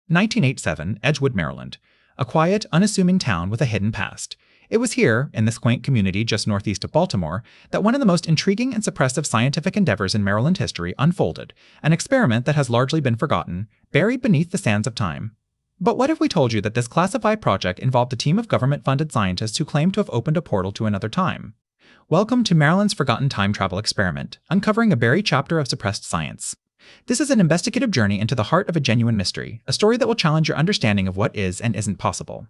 1987, Edgewood, Maryland. A quiet, unassuming town with a hidden past. It was here, in this quaint community just northeast of Baltimore, that one of the most intriguing and suppressive scientific endeavors in Maryland history unfolded, an experiment that has largely been forgotten, buried beneath the sands of time. But what if we told you that this classified project involved a team of government-funded scientists who claimed to have opened a portal to another time? Welcome to Maryland's Forgotten Time Travel Experiment, uncovering a buried chapter of suppressed science. This is an investigative journey into the heart of a genuine mystery, a story that will challenge your understanding of what is and isn't possible.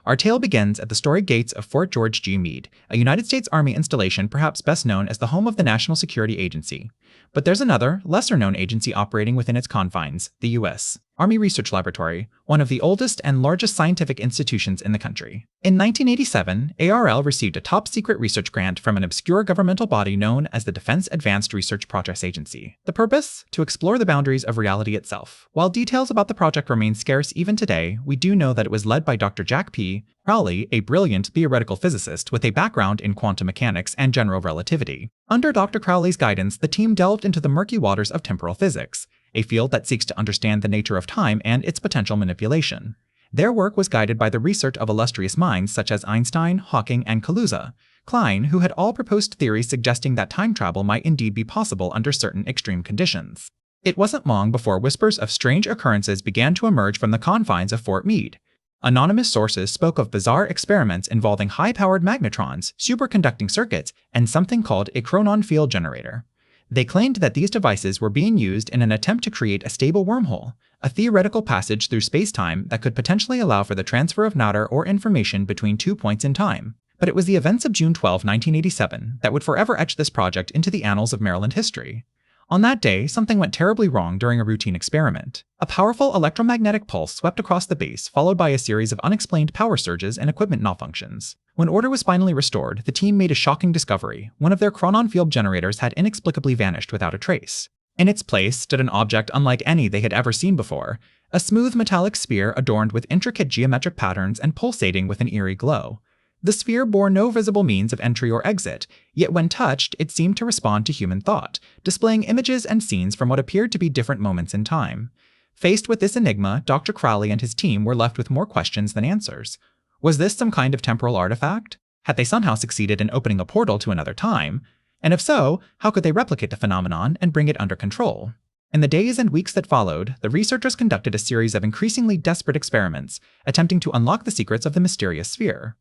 Our tale begins at the storied gates of Fort George G. Meade, a United States Army installation perhaps best known as the home of the National Security Agency. But there's another, lesser-known agency operating within its confines, the U.S. Army Research Laboratory, one of the oldest and largest scientific institutions in the country. In 1987, ARL received a top-secret research grant from an obscure governmental body known as the Defense Advanced Research Projects Agency. The purpose? To explore the boundaries of reality itself. While details about the project remain scarce even today, we do know that it was led by Dr. Jack P. Crowley, a brilliant theoretical physicist with a background in quantum mechanics and general relativity. Under Dr. Crowley's guidance, the team delved into the murky waters of temporal physics, a field that seeks to understand the nature of time and its potential manipulation. Their work was guided by the research of illustrious minds such as Einstein, Hawking, and Kaluza, Klein, who had all proposed theories suggesting that time travel might indeed be possible under certain extreme conditions. It wasn't long before whispers of strange occurrences began to emerge from the confines of Fort Meade. Anonymous sources spoke of bizarre experiments involving high-powered magnetrons, superconducting circuits, and something called a chronon field generator. They claimed that these devices were being used in an attempt to create a stable wormhole, a theoretical passage through space-time that could potentially allow for the transfer of matter or information between 2 points in time. But it was the events of June 12, 1987 that would forever etch this project into the annals of Maryland history. On that day, something went terribly wrong during a routine experiment. A powerful electromagnetic pulse swept across the base, followed by a series of unexplained power surges and equipment malfunctions. When order was finally restored, the team made a shocking discovery. One of their chronon field generators had inexplicably vanished without a trace. In its place stood an object unlike any they had ever seen before, a smooth metallic sphere adorned with intricate geometric patterns and pulsating with an eerie glow. The sphere bore no visible means of entry or exit, yet when touched, it seemed to respond to human thought, displaying images and scenes from what appeared to be different moments in time. Faced with this enigma, Dr. Crowley and his team were left with more questions than answers. Was this some kind of temporal artifact? Had they somehow succeeded in opening a portal to another time? And if so, how could they replicate the phenomenon and bring it under control? In the days and weeks that followed, the researchers conducted a series of increasingly desperate experiments, attempting to unlock the secrets of the mysterious sphere.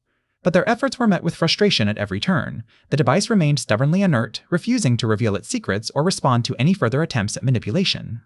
But their efforts were met with frustration at every turn. The device remained stubbornly inert, refusing to reveal its secrets or respond to any further attempts at manipulation.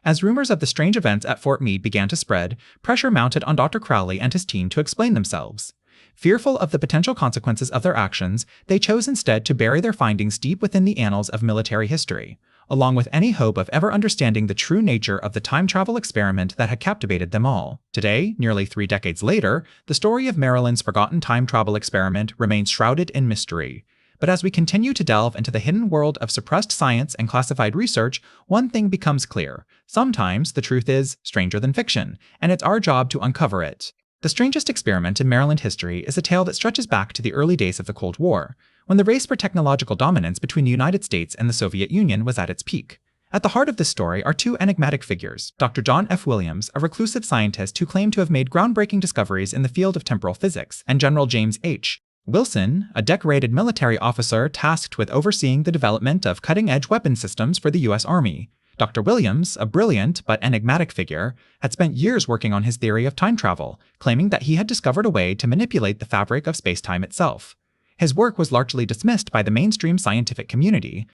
As rumors of the strange events at Fort Meade began to spread, pressure mounted on Dr. Crowley and his team to explain themselves. Fearful of the potential consequences of their actions, they chose instead to bury their findings deep within the annals of military history, along with any hope of ever understanding the true nature of the time travel experiment that had captivated them all. Today, nearly 3 decades later, the story of Maryland's forgotten time travel experiment remains shrouded in mystery. But as we continue to delve into the hidden world of suppressed science and classified research, one thing becomes clear. Sometimes the truth is stranger than fiction, and it's our job to uncover it. The Strangest Experiment in Maryland history is a tale that stretches back to the early days of the Cold War, when the race for technological dominance between the United States and the Soviet Union was at its peak. At the heart of this story are 2 enigmatic figures, Dr. John F. Williams, a reclusive scientist who claimed to have made groundbreaking discoveries in the field of temporal physics, and General James H. Wilson, a decorated military officer tasked with overseeing the development of cutting-edge weapon systems for the U.S. Army. Dr. Williams, a brilliant but enigmatic figure, had spent years working on his theory of time travel, claiming that he had discovered a way to manipulate the fabric of space-time itself. His work was largely dismissed by the mainstream scientific community,